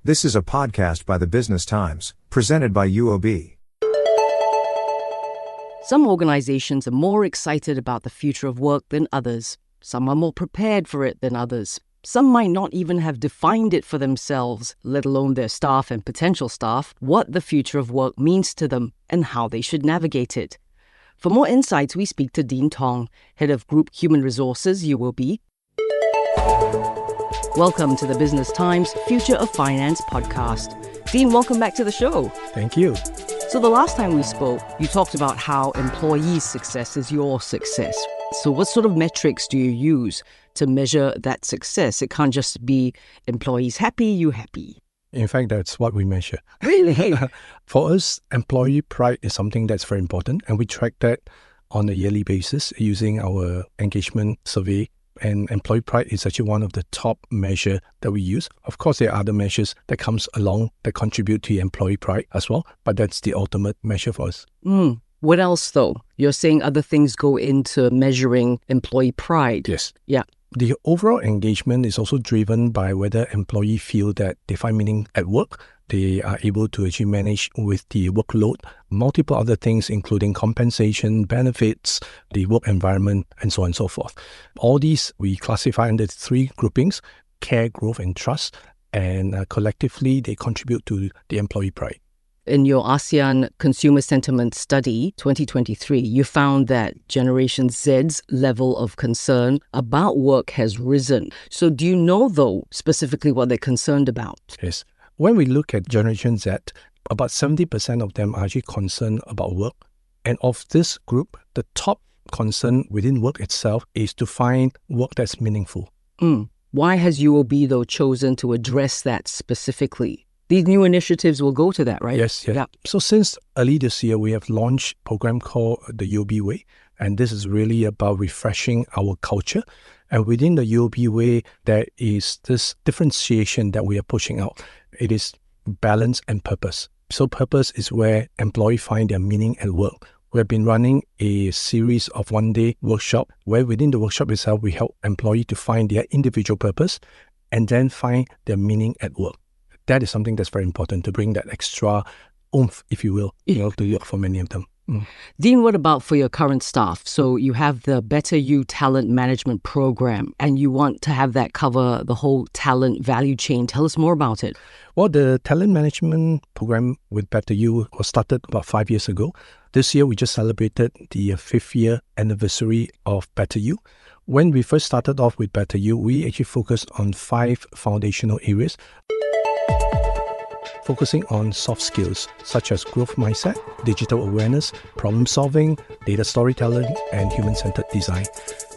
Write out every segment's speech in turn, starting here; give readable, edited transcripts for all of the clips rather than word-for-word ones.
This is a podcast by the Business Times, presented by UOB. Some organizations are more excited about the future of work than others. Some are more prepared for it than others. Some might not even have defined it for themselves, let alone their staff and potential staff, what the future of work means to them and how they should navigate it. For more insights, we speak to Dean Tong, Head of Group Human Resources, UOB. Welcome to the Business Times Future of Finance podcast. Dean, welcome back to the show. Thank you. So the last time we spoke, you talked about how employees' success is your success. So what sort of metrics do you use to measure that success? It can't just be employees happy, you happy. In fact, that's what we measure. Really? For us, employee pride is something that's very important, and we track that on a yearly basis using our engagement survey. And employee pride is actually one of the top measures that we use. Of course, there are other measures that comes along that contribute to employee pride as well, but that's the ultimate measure for us. What else, though? You're saying other things go into measuring employee pride. Yes. Yeah. The overall engagement is also driven by whether employees feel that they find meaning at work, they are able to actually manage with the workload, multiple other things including compensation, benefits, the work environment, and so on and so forth. All these we classify under three groupings: care, growth, and trust, and collectively they contribute to the employee pride. In your ASEAN Consumer Sentiment Study 2023, you found that Generation Z's level of concern about work has risen. So do you know, though, specifically what they're concerned about? Yes. When we look at Generation Z, about 70% of them are actually concerned about work. And of this group, the top concern within work itself is to find work that's meaningful. Why has UOB, though, chosen to address that specifically? These new initiatives will go to that, right? Yes. Yeah. So since early this year, we have launched a program called the UOB Way. And this is really about refreshing our culture. And within the UOB Way, there is this differentiation that we are pushing out. It is balance and purpose. So purpose is where employees find their meaning at work. We have been running a series of one-day workshop where within the workshop itself, we help employees to find their individual purpose and then find their meaning at work. That is something that's very important to bring that extra oomph, if you will, to work for many of them. Dean, what about for your current staff? So you have the Better You Talent Management Program, and you want to have that cover the whole talent value chain. Tell us more about it. Well, the talent management program with Better You was started about 5 years ago. This year, we just celebrated the 5th year anniversary of Better You. When we first started off with Better You, we actually focused on 5 foundational areas, focusing on soft skills such as growth mindset, digital awareness, problem solving, data storytelling, and human-centered design.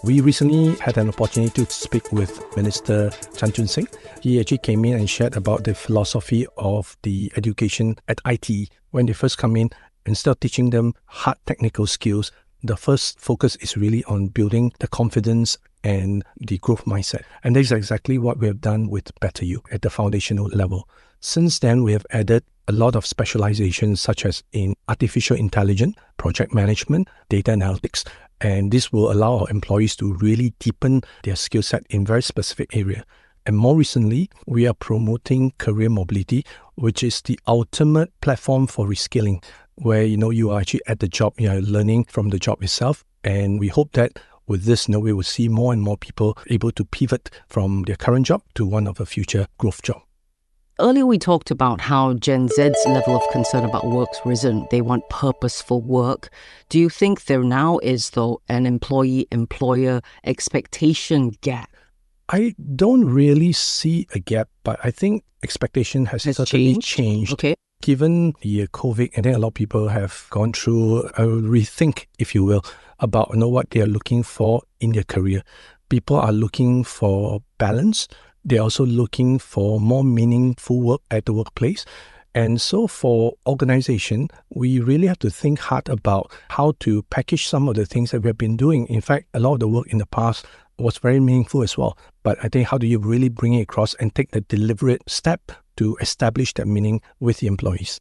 We recently had an opportunity to speak with Minister Chan Chun Sing. He actually came in and shared about the philosophy of the education at ITE. When they first come in, instead of teaching them hard technical skills, the first focus is really on building the confidence and the growth mindset. And that is exactly what we have done with Better You at the foundational level. Since then, we have added a lot of specializations such as in artificial intelligence, project management, data analytics, and this will allow our employees to really deepen their skill set in very specific area. And more recently, we are promoting career mobility, which is the ultimate platform for reskilling, where you are actually at the job, you are learning from the job itself. And we hope that with this, we will see more and more people able to pivot from their current job to one of a future growth job. Earlier, we talked about how Gen Z's level of concern about work's risen. They want purposeful work. Do you think there now is, though, an employee-employer expectation gap? I don't really see a gap, but I think expectation has certainly changed. Okay. Given the COVID, I think a lot of people have gone through a rethink, if you will, about what they are looking for in their career. People are looking for balance. They're also looking for more meaningful work at the workplace. And so for organization, we really have to think hard about how to package some of the things that we have been doing. In fact, a lot of the work in the past was very meaningful as well. But I think how do you really bring it across and take the deliberate step to establish that meaning with the employees?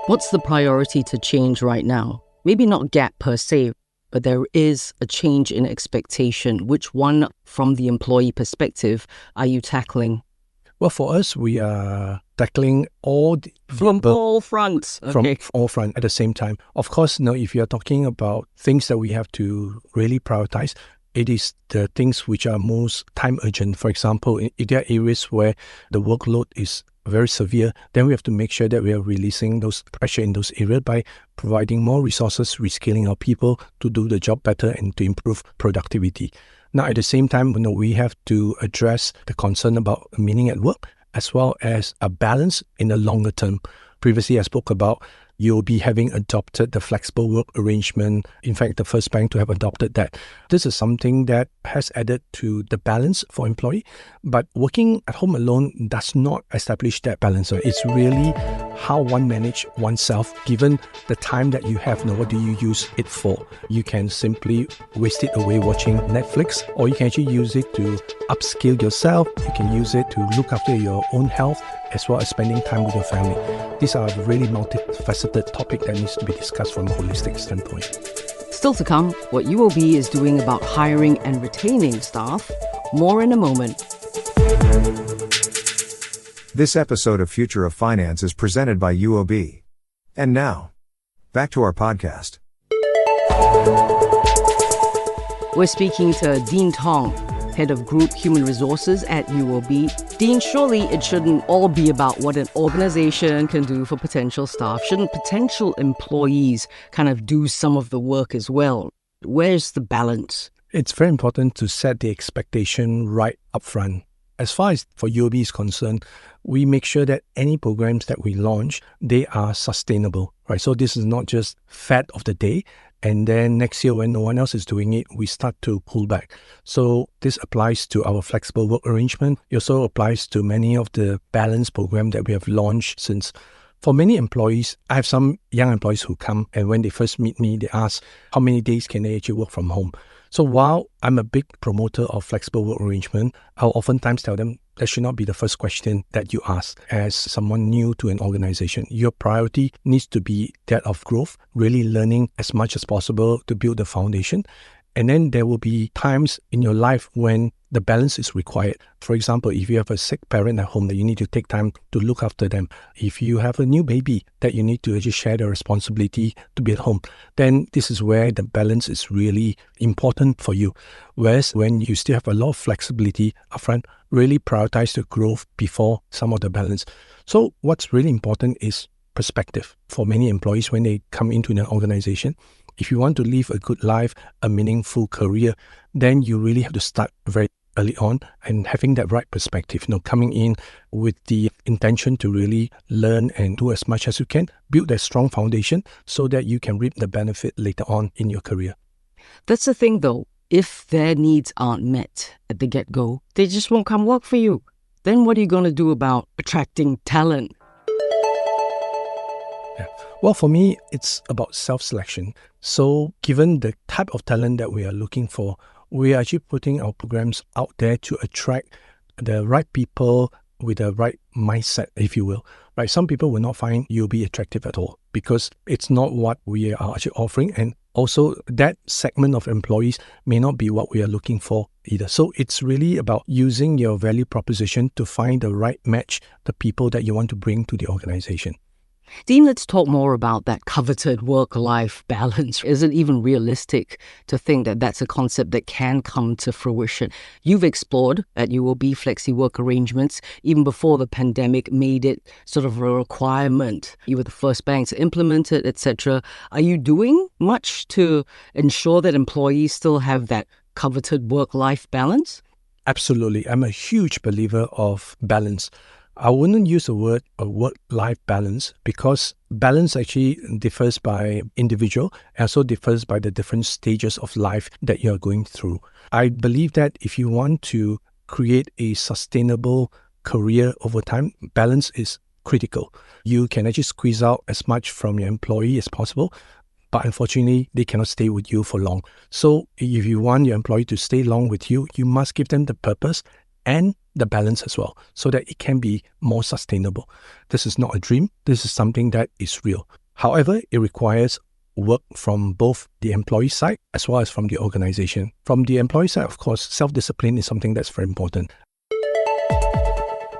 What's the priority to change right now? Maybe not gap per se, but there is a change in expectation. Which one, from the employee perspective, are you tackling? Well, for us, we are tackling all from all fronts. Okay. From all fronts at the same time. Of course, if you're talking about things that we have to really prioritize, it is the things which are most time urgent. For example, if there are areas where the workload is very severe, then we have to make sure that we are releasing those pressure in those areas by providing more resources, reskilling our people to do the job better and to improve productivity. Now, at the same time, we have to address the concern about meaning at work as well as a balance in the longer term. Previously, I spoke about UOB having adopted the flexible work arrangement. In fact, the first bank to have adopted that. This is something that has added to the balance for employee, but working at home alone does not establish that balance. So it's really how one manage oneself given the time that you have. What do you use it for? You can simply waste it away watching Netflix, or you can actually use it to upskill yourself. You can use it to look after your own health as well as spending time with your family. These are really multifaceted topic that needs to be discussed from a holistic standpoint. Still to come, what UOB is doing about hiring and retaining staff. More in a moment. This episode of Future of Finance is presented by UOB. And now, back to our podcast. We're speaking to Dean Tong, Head of Group Human Resources at UOB. Dean, surely it shouldn't all be about what an organization can do for potential staff. Shouldn't potential employees kind of do some of the work as well? Where's the balance? It's very important to set the expectation right up front. As far as for UOB is concerned, we make sure that any programs that we launch, they are sustainable, right? So this is not just fad of the day, and then next year when no one else is doing it, we start to pull back. So this applies to our flexible work arrangement. It also applies to many of the balance program that we have launched since. For many employees, I have some young employees who come, and when they first meet me, they ask how many days can they actually work from home. So while I'm a big promoter of flexible work arrangement, I'll oftentimes tell them that should not be the first question that you ask as someone new to an organization. Your priority needs to be that of growth, really learning as much as possible to build the foundation. And then there will be times in your life when the balance is required. For example, if you have a sick parent at home that you need to take time to look after them, if you have a new baby that you need to actually share the responsibility to be at home, then this is where the balance is really important for you. Whereas when you still have a lot of flexibility upfront, really prioritize the growth before some of the balance. So what's really important is perspective. For many employees, when they come into an organization, if you want to live a good life, a meaningful career, then you really have to start very early on and having that right perspective, coming in with the intention to really learn and do as much as you can, build that strong foundation so that you can reap the benefit later on in your career. That's the thing though. If their needs aren't met at the get-go, they just won't come work for you. Then what are you going to do about attracting talent? Well, for me, it's about self-selection. So given the type of talent that we are looking for, we are actually putting our programs out there to attract the right people with the right mindset, if you will. Right? Some people will not find UOB attractive at all because it's not what we are actually offering. And also that segment of employees may not be what we are looking for either. So it's really about using your value proposition to find the right match, the people that you want to bring to the organization. Dean, let's talk more about that coveted work-life balance. Is it even realistic to think that that's a concept that can come to fruition? You've explored at UOB flexi work arrangements even before the pandemic made it sort of a requirement. You were the first bank to implement it, etc. Are you doing much to ensure that employees still have that coveted work-life balance? Absolutely. I'm a huge believer of balance. I wouldn't use the word work-life balance because balance actually differs by individual and also differs by the different stages of life that you're going through. I believe that if you want to create a sustainable career over time, balance is critical. You can actually squeeze out as much from your employee as possible, but unfortunately, they cannot stay with you for long. So if you want your employee to stay long with you, you must give them the purpose and the balance as well, so that it can be more sustainable. This is not a dream. This is something that is real. However, it requires work from both the employee side as well as from the organization. From the employee side, of course, self-discipline is something that's very important.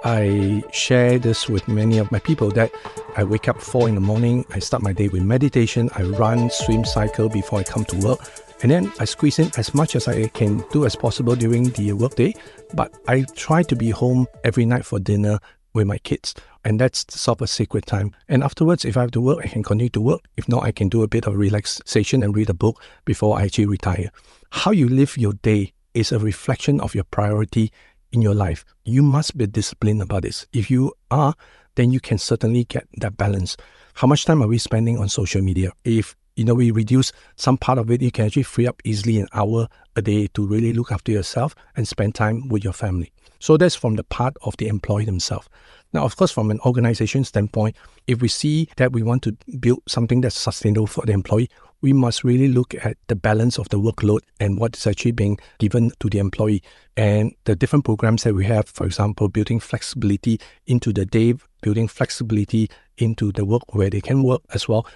I share this with many of my people that I wake up 4 in the morning, I start my day with meditation, I run, swim, cycle before I come to work, and then I squeeze in as much as I can do as possible during the workday, but I try to be home every night for dinner with my kids, and that's sort of a sacred time. And afterwards, if I have to work, I can continue to work. If not, I can do a bit of relaxation and read a book before I actually retire. How you live your day is a reflection of your priority in your life. You must be disciplined about this. If you are, then you can certainly get that balance. How much time are we spending on social media? If we reduce some part of it, you can actually free up easily an hour a day to really look after yourself and spend time with your family. So that's from the part of the employee themselves. Now, of course, from an organization standpoint, if we see that we want to build something that's sustainable for the employee, we must really look at the balance of the workload and what is actually being given to the employee. And the different programs that we have, for example, building flexibility into the day, building flexibility into the work where they can work as well,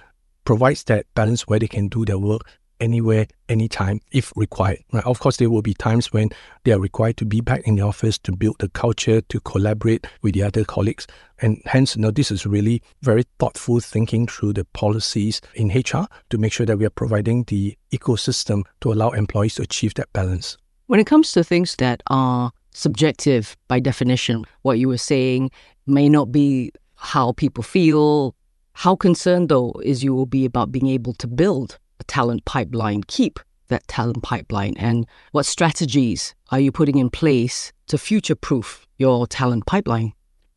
provides that balance where they can do their work anywhere, anytime, if required. Right? Of course, there will be times when they are required to be back in the office to build the culture, to collaborate with the other colleagues. And hence, this is really very thoughtful thinking through the policies in HR to make sure that we are providing the ecosystem to allow employees to achieve that balance. When it comes to things that are subjective by definition, what you were saying may not be how people feel. How concerned, though, is UOB about being able to build a talent pipeline, keep that talent pipeline, and what strategies are you putting in place to future-proof your talent pipeline?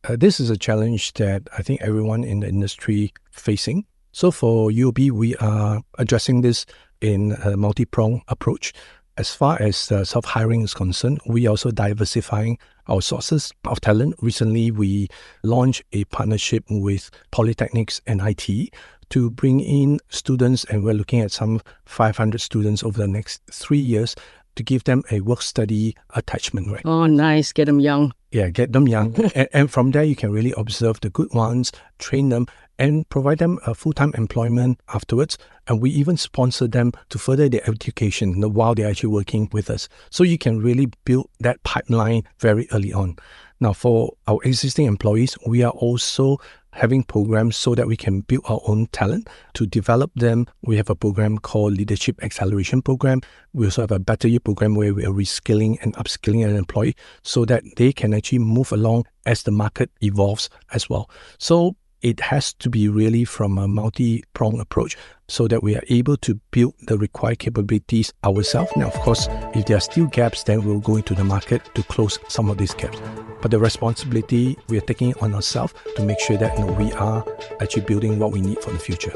This is a challenge that I think everyone in the industry facing. So for UOB, we are addressing this in a multi-pronged approach. As far as self-hiring is concerned, we are also diversifying our sources of talent. Recently, we launched a partnership with polytechnics and IT to bring in students, and we're looking at some 500 students over the next 3 years to give them a work-study attachment. Right? Oh, nice. Get them young. Yeah, get them young. and from there, you can really observe the good ones, train them, and provide them a full-time employment afterwards. And we even sponsor them to further their education while they're actually working with us. So you can really build that pipeline very early on. Now, for our existing employees, we are also having programs so that we can build our own talent. To develop them, we have a program called Leadership Acceleration Program. We also have a Better You program where we are reskilling and upskilling an employee so that they can actually move along as the market evolves as well. So it has to be really from a multi-pronged approach so that we are able to build the required capabilities ourselves. Now, of course, if there are still gaps, then we'll go into the market to close some of these gaps. But the responsibility, we are taking it on ourselves to make sure that we are actually building what we need for the future.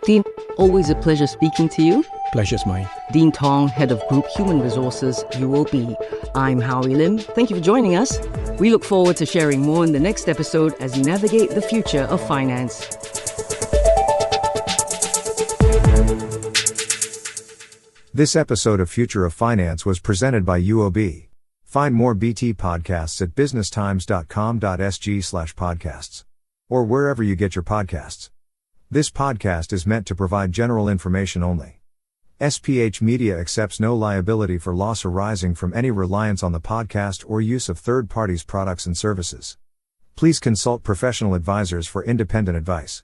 Dean, always a pleasure speaking to you. Pleasure's mine. Dean Tong, Head of Group Human Resources, UOB. I'm Howie Lim. Thank you for joining us. We look forward to sharing more in the next episode as you navigate the future of finance. This episode of Future of Finance was presented by UOB. Find more BT podcasts at businesstimes.com.sg/podcasts or wherever you get your podcasts. This podcast is meant to provide general information only. SPH Media accepts no liability for loss arising from any reliance on the podcast or use of third parties' products and services. Please consult professional advisors for independent advice.